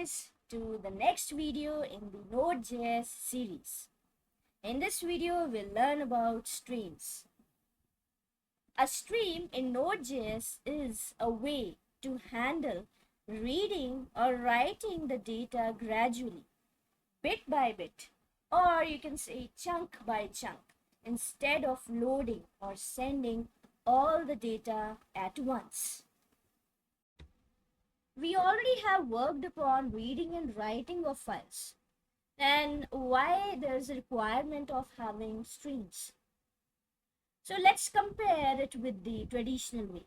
guys to the next video in the Node.js series. In this video, we'll learn about streams. A stream in Node.js is a way to handle reading or writing the data gradually, bit by bit, or you can say chunk by chunk, instead of loading or sending all the data at once. We already have worked upon reading and writing of files, and why there's a requirement of having streams. So let's compare it with the traditional way.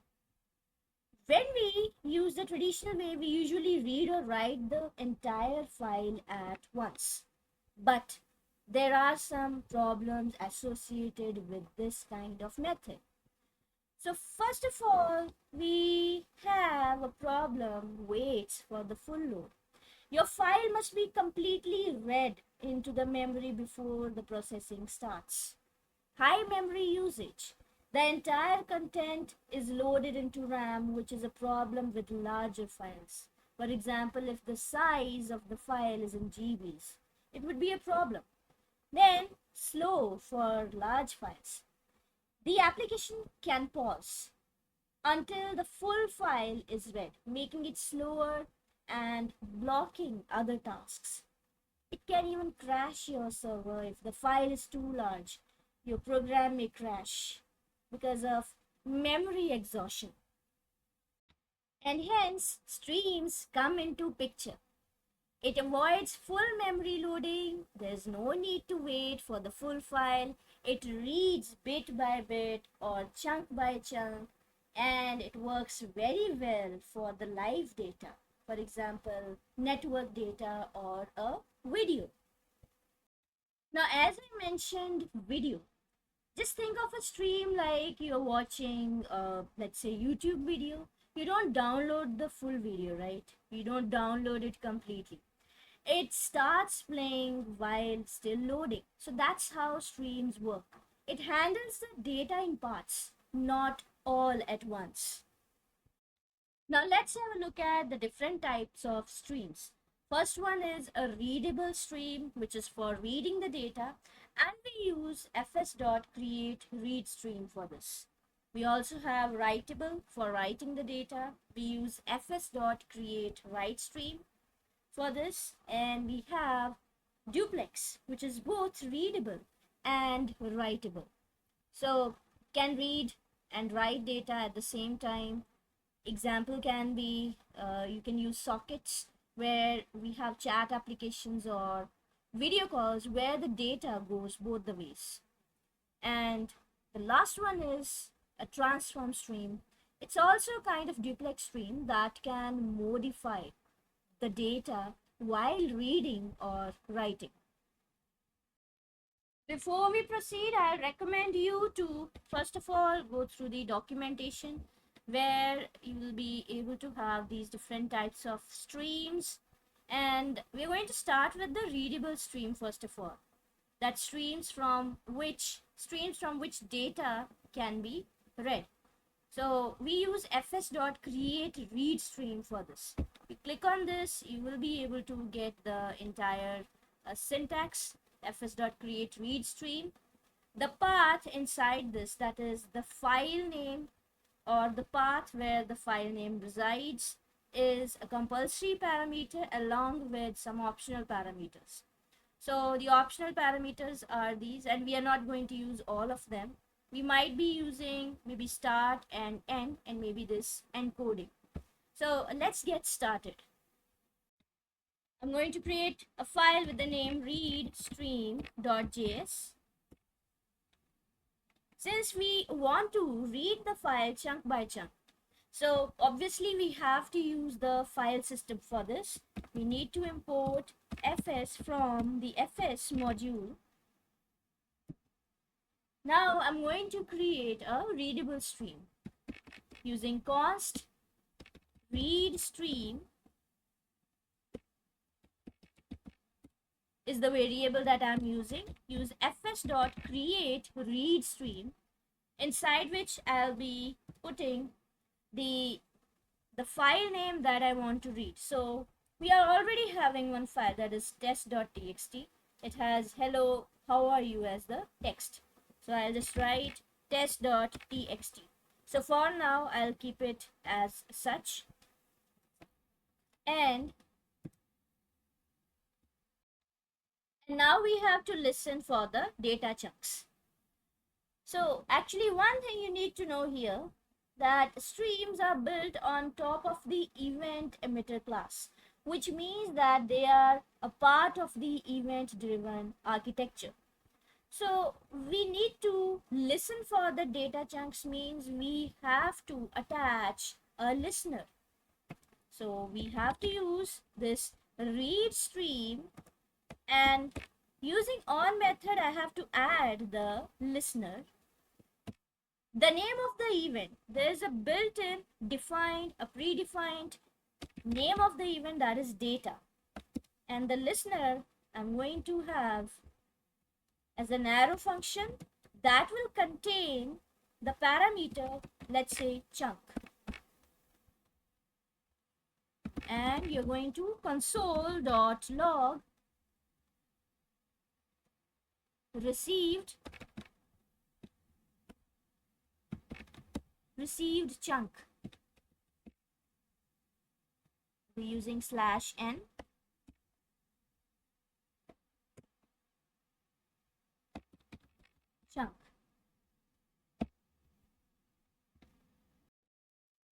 When we use the traditional way, we usually read or write the entire file at once. But there are some problems associated with this kind of method. So first of all, we have a problem waits for the full load. Your file must be completely read into the memory before the processing starts. High memory usage. The entire content is loaded into RAM, which is a problem with larger files. For example, if the size of the file is in GBs, it would be a problem. Then, slow for large files. The application can pause until the full file is read, making it slower and blocking other tasks. It can even crash your server if the file is too large. Your program may crash because of memory exhaustion. And hence, streams come into picture. It avoids full memory loading. There's no need to wait for the full file. It reads bit by bit or chunk by chunk, and it works very well for the live data. For example, network data or a video. Now, as I mentioned, video. Just think of a stream like you're watching, let's say, YouTube video. You don't download the full video, right? You don't download it completely. It starts playing while still loading. So that's how streams work. It handles the data in parts, not all at once. Now let's have a look at the different types of streams. First one is a readable stream, which is for reading the data, and we use fs.create_read_stream for this. We also have writable for writing the data. We use fs.create_write_stream for this, and we have Duplex, which is both readable and writable. So can read and write data at the same time. Example can be you can use sockets where we have chat applications or video calls where the data goes both the ways. And the last one is a transform stream. It's also a kind of duplex stream that can modify the data while reading or writing. Before we proceed, I recommend you to first of all go through the documentation where you will be able to have these different types of streams, and we're going to start with the readable stream first of all. That streams from which data can be read. So we use fs.create_read_stream for this. You click on this, you will be able to get the entire syntax, fs.create_read_stream. The path inside this, that is the file name or the path where the file name resides, is a compulsory parameter along with some optional parameters. So the optional parameters are these, and we are not going to use all of them. We might be using maybe start and end, and maybe this encoding. So let's get started. I'm going to create a file with the name readstream.js. Since we want to read the file chunk by chunk, so obviously we have to use the file system for this. We need to import fs from the fs module. Now I'm going to create a readable stream using const read stream is the variable that I'm using. Use fs.create_read_stream, inside which I'll be putting the file name that I want to read. So we are already having one file, that is test.txt. It has hello, how are you as the text. So I'll just write test.txt. So for now, I'll keep it as such. And now we have to listen for the data chunks. So actually one thing you need to know here, that streams are built on top of the event emitter class, which means that they are a part of the event driven architecture. So we need to listen for the data chunks means we have to attach a listener. So we have to use this read stream, and using on method I have to add the listener. The name of the event, there is a built-in defined, a predefined name of the event, that is data, and the listener I'm going to have as an arrow function that will contain the parameter, let's say chunk, and you're going to console.log received chunk. We're using /n. Chunk.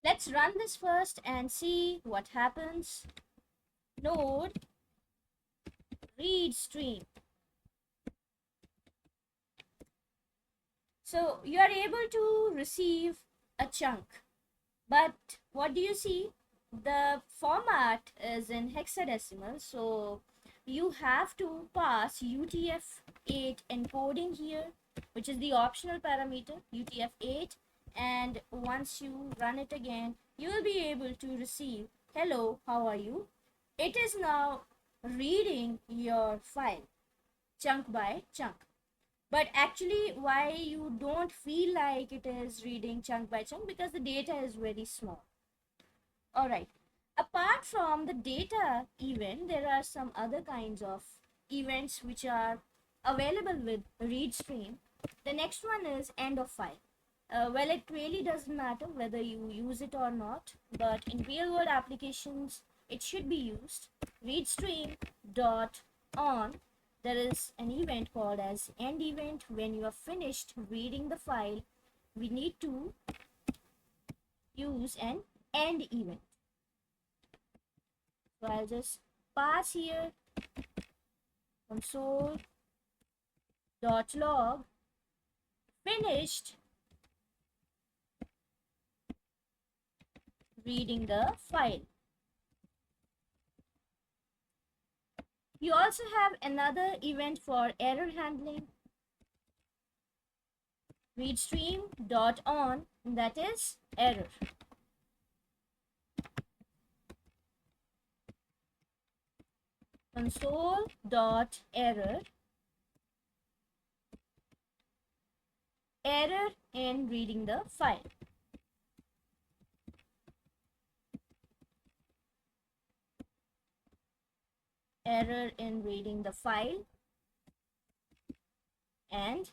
Let's run this first and see what happens. Node read stream. So you are able to receive a chunk, but what do you see? The format is in hexadecimal, so you have to pass UTF-8 encoding here, which is the optional parameter, UTF-8, and once you run it again, you will be able to receive hello, how are you? It is now reading your file chunk by chunk. But actually why you don't feel like it is reading chunk by chunk, because the data is very small. All right, apart from the data event, there are some other kinds of events which are available with read stream. The next one is end of file. Well, it really doesn't matter whether you use it or not, but in real world applications it should be used. Read stream dot on, there is an event called as end event. When you are finished reading the file, we need to use an end event. So I'll just pass here console.log finished reading the file. You also have another event for error handling, readstream.on, that is error. Console.error, error in reading the file. Error in reading the file and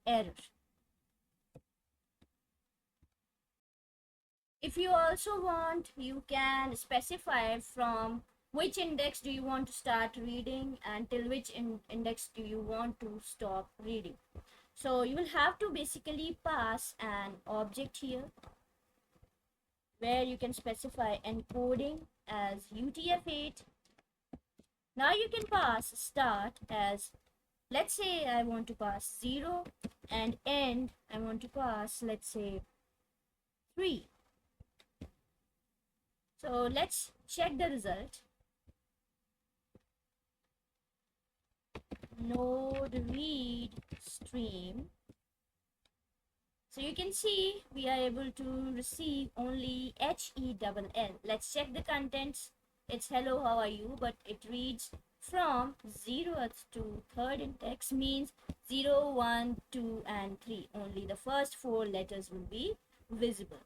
error. If you also want, you can specify from which index do you want to start reading and till which index do you want to stop reading. So you will have to basically pass an object here where you can specify encoding as UTF-8. Now you can pass start as, let's say I want to pass 0, and end I want to pass, let's say 3. So let's check the result. Node read stream. So you can see we are able to receive only HELL. Let's check the contents. It's hello, how are you? But it reads from 0th to 3rd index, means 0, 1, 2, and 3. Only the first 4 letters will be visible.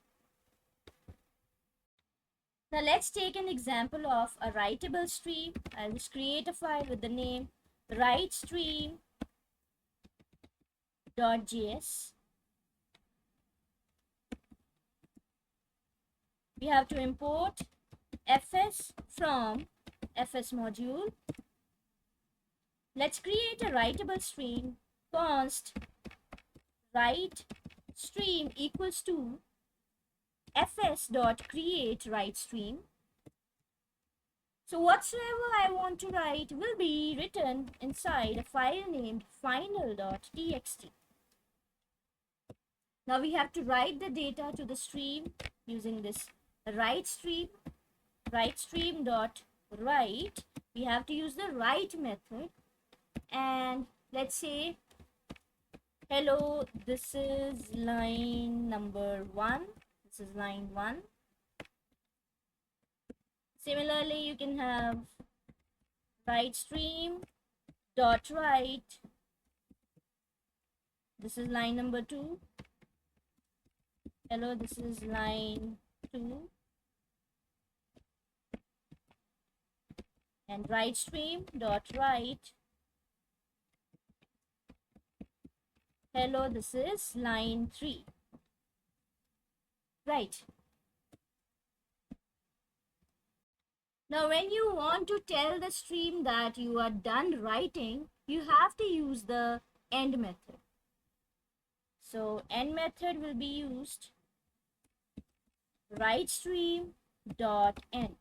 Now let's take an example of a writable stream. I'll just create a file with the name writestream.js. We have to import fs from fs module. Let's create a writable stream. Const write stream equals to fs.create write stream. So whatsoever I want to write will be written inside a file named final.txt. Now we have to write the data to the stream using this write stream. Write stream.write. We have to use the write method, and let's say hello, this is line number 1. This is line 1. Similarly, you can have write stream dot write. This is line number 2. Hello, this is line 2. And write stream dot write. Hello, this is line 3. Right. Now, when you want to tell the stream that you are done writing, you have to use the end method. So, end method will be used write stream dot end.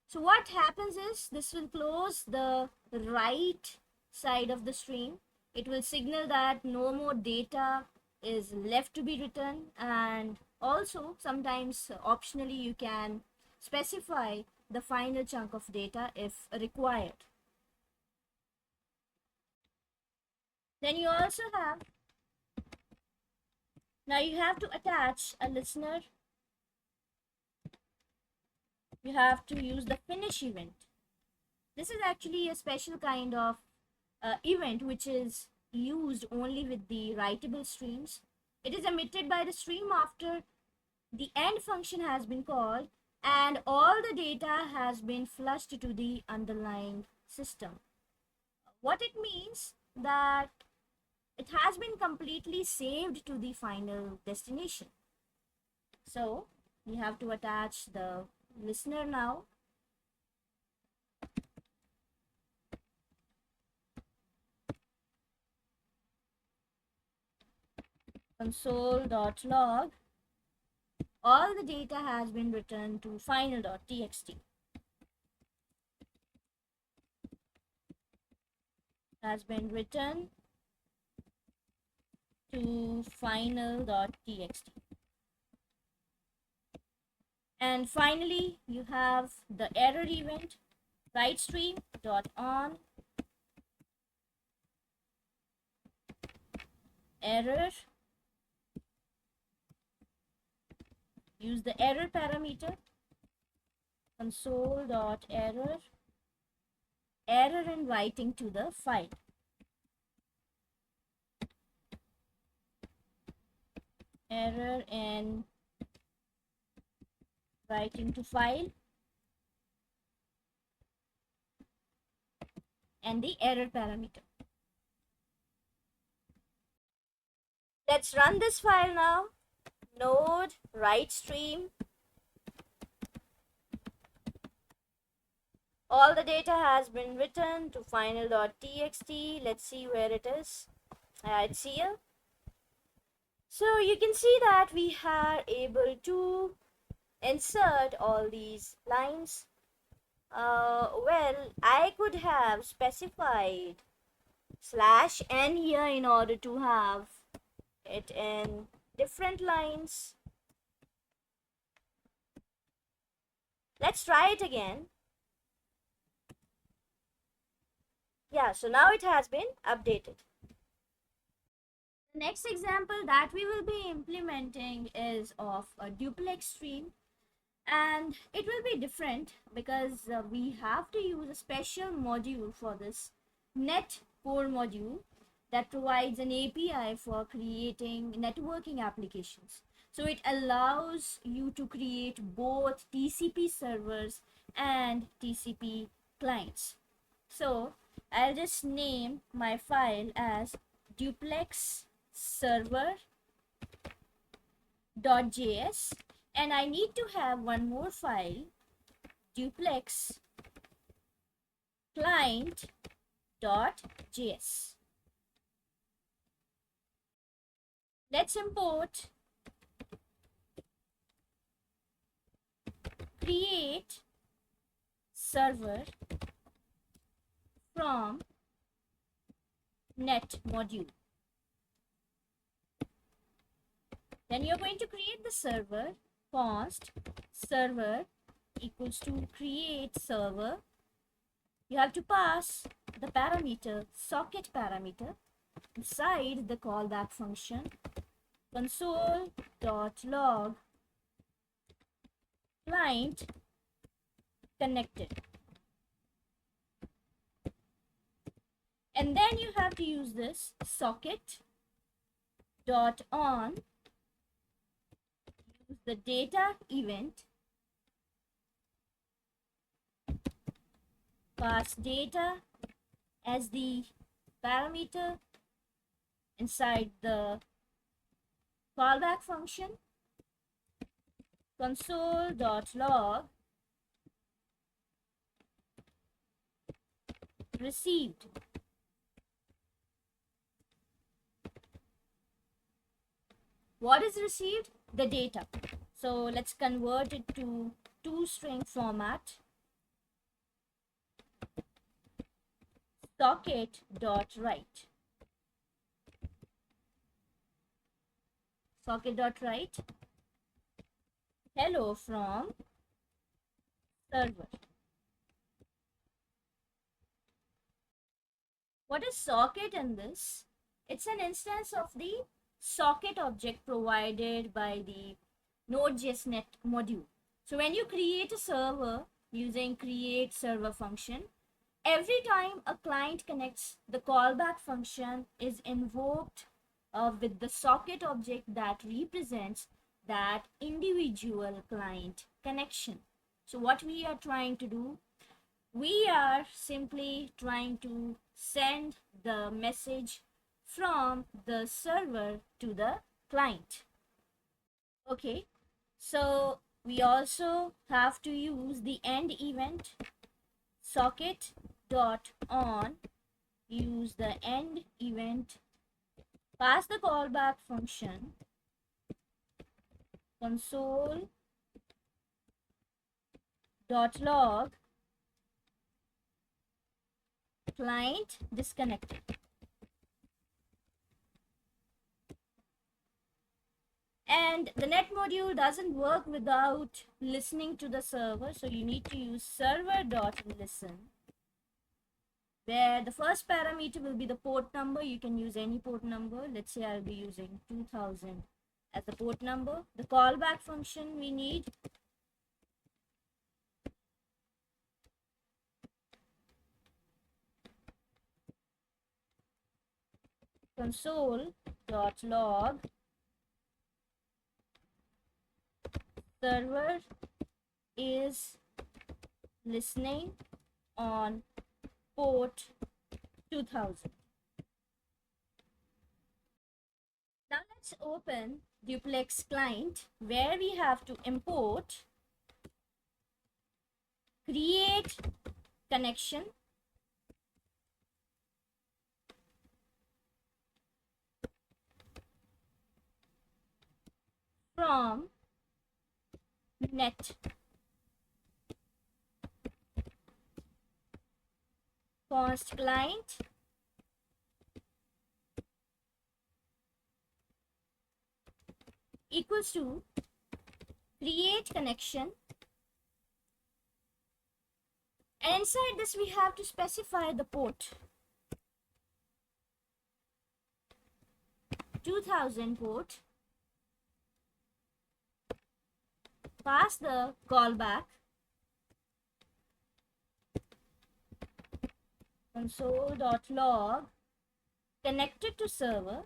So what happens is this will close the write side of the stream. It will signal that no more data is left to be written, and also sometimes optionally you can specify the final chunk of data if required. Then you also have, now you have to attach a listener. You have to use the finish event. This is actually a special kind of event which is used only with the writable streams. It is emitted by the stream after the end function has been called and all the data has been flushed to the underlying system. What it means that it has been completely saved to the final destination. So we have to attach the listener now. Console.log. All the data has been written to final.txt. Has been written to final.txt. And finally, you have the error event, write stream dot on error. Use the error parameter, console.error, error in writing to the file. Error in writing to file, and the error parameter. Let's run this file now. Node write stream. All the data has been written to final.txt. Let's see where it is. It's here. So you can see that we are able to insert all these lines. Well, I could have specified /n here in order to have it in different lines. Let's try it again. Yeah, so now it has been updated. The next example that we will be implementing is of a duplex stream, and it will be different because we have to use a special module for this net core module that provides an API for creating networking applications. So it allows you to create both TCP servers and TCP clients. So I'll just name my file as duplex server.js, and I need to have one more file, duplex client.js. Let's import create server from net module. Then you're going to create the server, const server equals to create server. You have to pass the parameter socket parameter inside the callback function, console.log client connected. And then you have to use this socket.on, use the data event, pass data as the parameter inside the callback function, console.log received. What is received? The data. So let's convert it to toString format. Socket.write. Socket.write. Hello from server. What is socket in this? It's an instance of the socket object provided by the Node.js net module. So when you create a server using create server function, every time a client connects, the callback function is invoked with the socket object that represents that individual client connection. So what we are trying to do, we are simply trying to send the message from the server to the client. Okay, so we also have to use the end event, socket.on, use the end event, pass the callback function, console.log client disconnected. And the net module doesn't work without listening to the server, so you need to use server.listen, where the first parameter will be the port number. You can use any port number. Let's say I'll be using 2000 as the port number. The callback function we need, console.log server is listening on port 2000. Now let's open Duplex client, where we have to import create connection from net const client equals to create connection, and inside this we have to specify the port 2000 port, pass the callback console.log connected to server,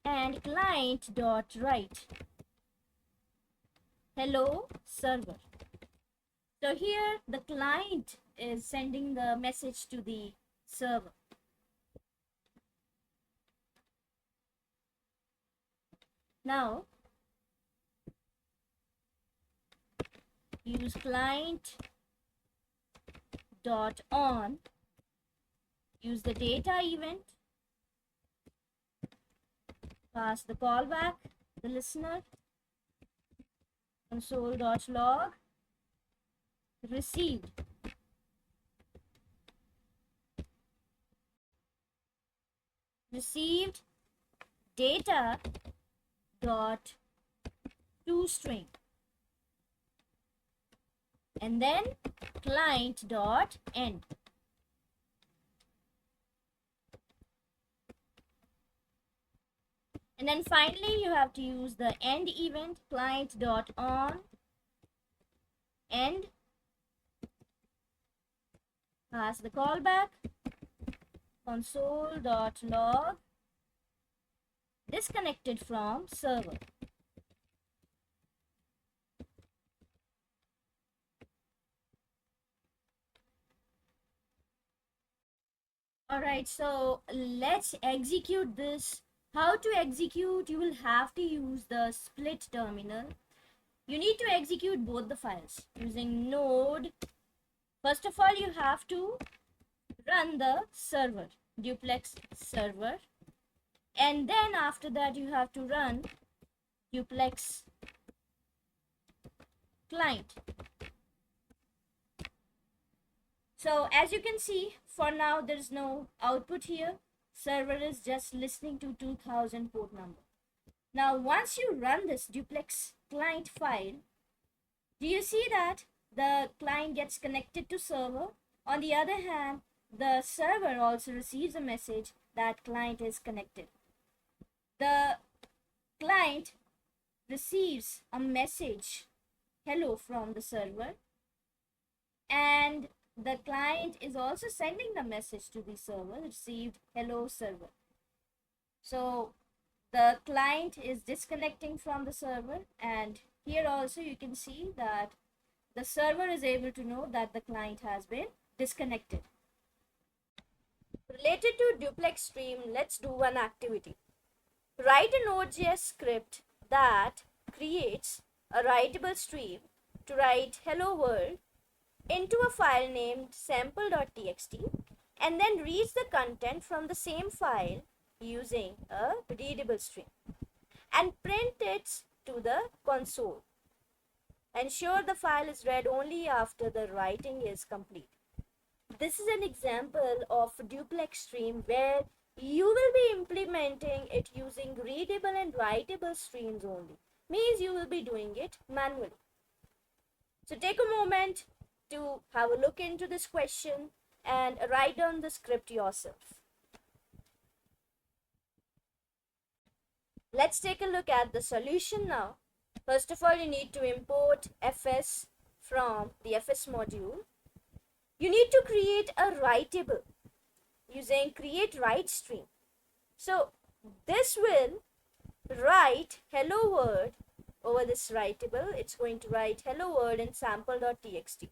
and client.write hello server. So here the client is sending the message to the server. Now use client dot on, use the data event, pass the callback, the listener, console.log, received. Received data dot toString, and then client dot end. And then finally you have to use the end event, client dot on end, pass the callback, console.log, disconnected from server. Alright, so let's execute this. How to execute? You will have to use the split terminal. You need to execute both the files using Node. First of all, you have to run the server, Duplex server, and then after that you have to run Duplex client. So as you can see, for now there is no output here. Server is just listening to 2000 port number. Now once you run this Duplex client file, do you see that the client gets connected to server? On the other hand, the server also receives a message that client is connected. The client receives a message hello from the server, and the client is also sending the message to the server, received hello server. So the client is disconnecting from the server, and here also you can see that the server is able to know that the client has been disconnected. Related to duplex stream, let's do one activity. Write a Node.js script that creates a writable stream to write hello world into a file named sample.txt, and then reads the content from the same file using a readable stream and print it to the console. Ensure the file is read only after the writing is complete. This is an example of a duplex stream where you will be implementing it using readable and writable streams only. Means you will be doing it manually. So take a moment to have a look into this question and write down the script yourself. Let's take a look at the solution now. First of all, you need to import fs from the fs module. You need to create a writable using create write stream. So this will write hello world over this writable. It's going to write hello world in sample.txt.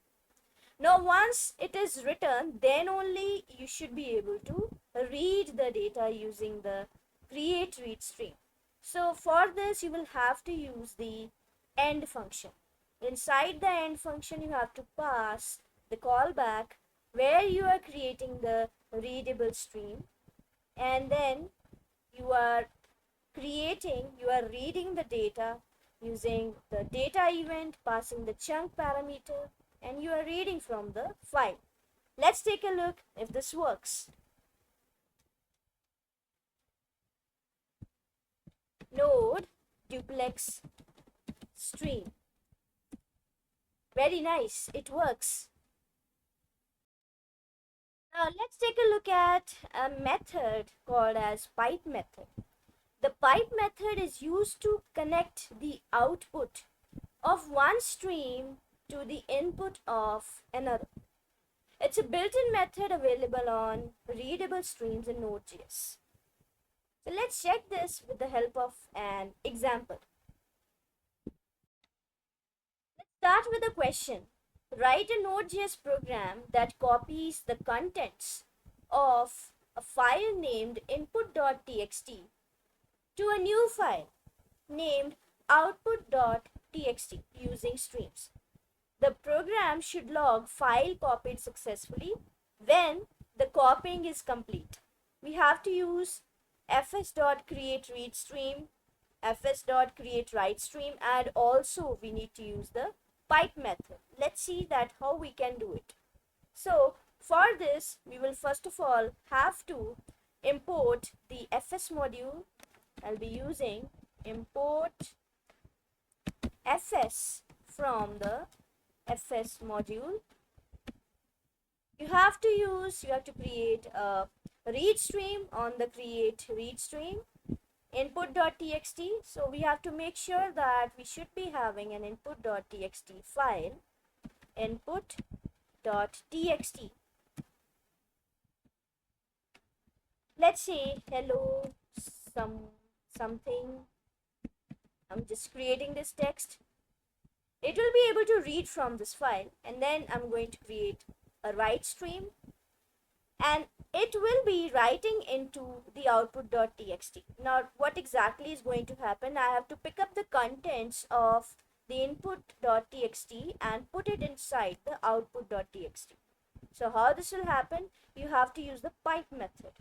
Now once it is written, then only you should be able to read the data using the create read stream. So for this you will have to use the end function. Inside the end function you have to pass the callback where you are creating the readable stream, and then you are reading the data using the data event, passing the chunk parameter, and you are reading from the file. Let's take a look if this works. Node duplex stream. Very nice, it works. Now let's take a look at a method called as pipe method. The pipe method is used to connect the output of one stream to the input of another. It's a built-in method available on readable streams in Node.js. So let's check this with the help of an example. Let's start with a question. Write a Node.js program that copies the contents of a file named input.txt to a new file named output.txt using streams. The program should log file copied successfully when the copying is complete. We have to use fs.create_read_stream, fs.create_write_stream, and also we need to use the pipe method. Let's see that how we can do it. So for this, we will first of all have to import the fs module. I'll be using import fs from the fs module. You have to create a read stream on the create read stream input.txt. So we have to make sure that we should be having an input.txt file, input.txt. Let's say hello something. I'm just creating this text. It will be able to read from this file, and then I'm going to create a write stream, and it will be writing into the output.txt. Now what exactly is going to happen? I have to pick up the contents of the input.txt and put it inside the output.txt. So how this will happen? You have to use the pipe method.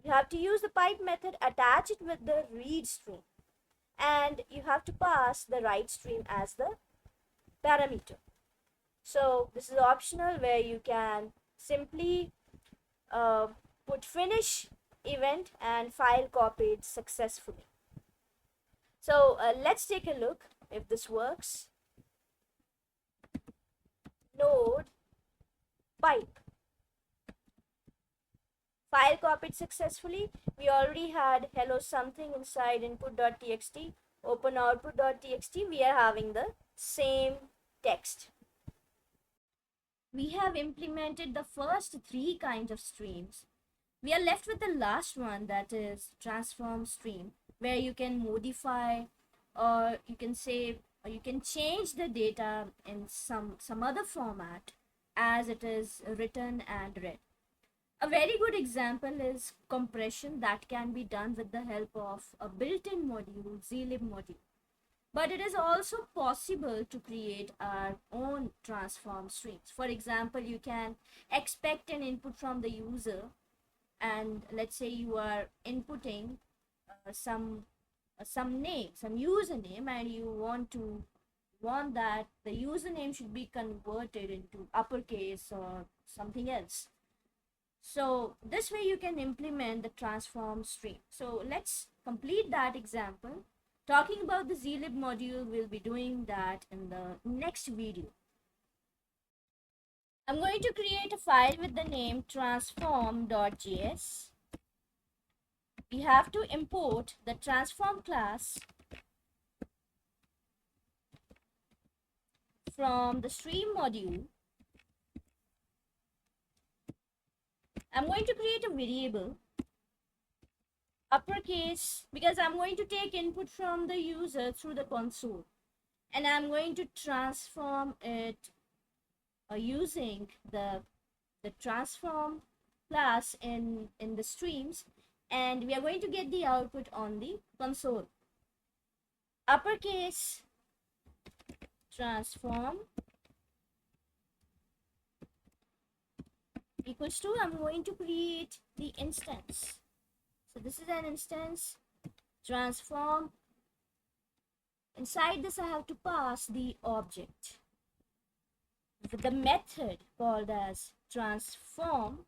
You have to use the pipe method, attach it with the read stream, and you have to pass the write stream as the parameter. So this is optional, where you can simply put finish event and file copied successfully. So let's take a look if this works. Node pipe, file copied successfully. We already had hello something inside input.txt. Open output.txt. We are having the same text. We have implemented the first three kinds of streams. We are left with the last one, that is transform stream, where you can modify, or you can say, or you can change the data in some other format as it is written and read. A very good example is compression that can be done with the help of a built-in module, zlib module. But it is also possible to create our own transform streams. For example, you can expect an input from the user, and let's say you are inputting some name, some username, and you want that the username should be converted into uppercase or something else. So this way you can implement the transform stream. So let's complete that example. Talking about the zlib module, we'll be doing that in the next video. I'm going to create a file with the name transform.js. We have to import the transform class from the stream module. I'm going to create a variable, uppercase, because I'm going to take input from the user through the console, and I'm going to transform it using the transform class in the streams, and we are going to get the output on the console. Uppercase transform equals to, I'm going to create the instance. So this is an instance, transform. Inside this I have to pass the object with the method called as transform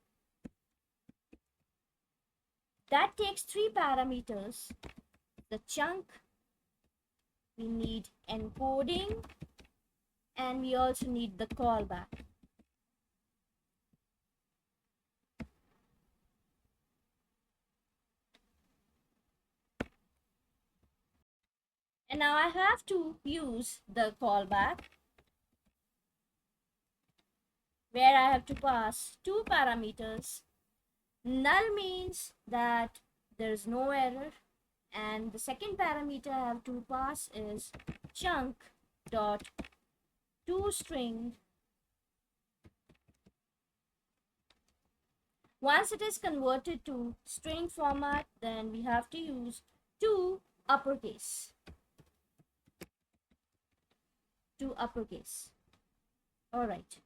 that takes three parameters. The chunk, we need encoding, and we also need the callback. And now I have to use the callback, where I have to pass two parameters. Null means that there's no error. And the second parameter I have to pass is chunk dot toString. Once it is converted to string format, then we have to use to uppercase. To uppercase. All right.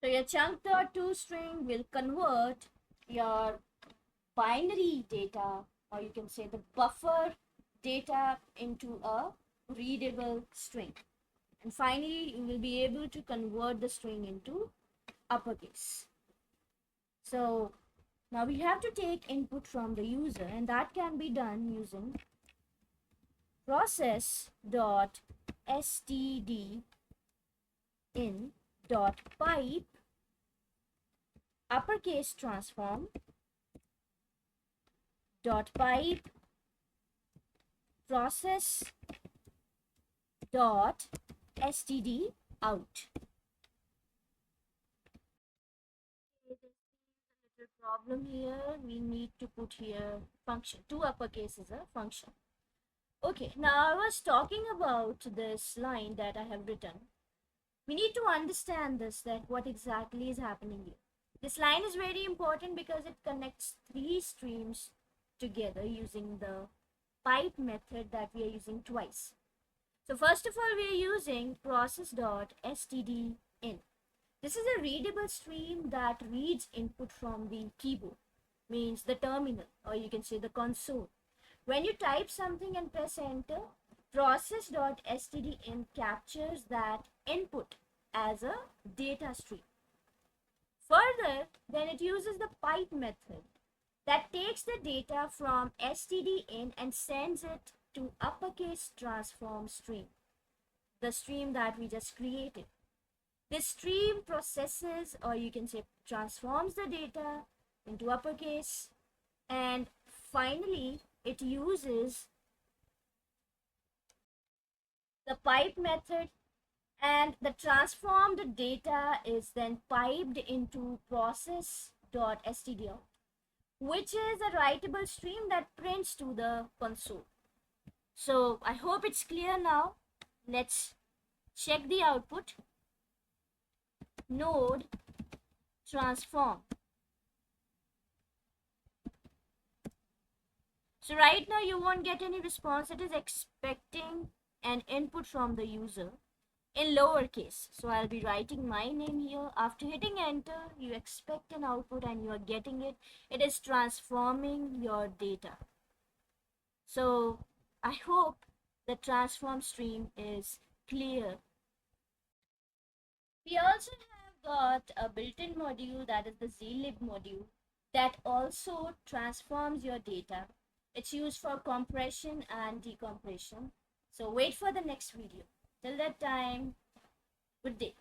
So your chunk.toString will convert your binary data, or you can say the buffer data, into a readable string. And finally, you will be able to convert the string into uppercase. So now we have to take input from the user, and that can be done using process.stdin.pipe uppercase transform .pipe process dot std out. Problem here, we need to put here function. To uppercase is a function. Okay, now I was talking about this line that I have written. We need to understand this, that what exactly is happening here. This line is very important because it connects three streams together using the pipe method that we are using twice. So first of all, we are using process.stdin. This is a readable stream that reads input from the keyboard, means the terminal, or you can say the console. When you type something and press enter, process.stdin captures that input as a data stream. Further, then it uses the pipe method that takes the data from stdin and sends it to uppercase transform stream, the stream that we just created. This stream processes, or you can say transforms, the data into uppercase, and finally it uses the pipe method, and the transformed data is then piped into process.std, which is a writable stream that prints to the console. So I hope it's clear now. Let's check the output. Node transform. So right now you won't get any response. It is expecting an input from the user in lowercase. So I'll be writing my name here. After hitting enter, you expect an output and you are getting it. It is transforming your data. So I hope the transform stream is clear. We also have got a built-in module, that is the zlib module, that also transforms your data. It's used for compression and decompression. So wait for the next video. Till that time, good day.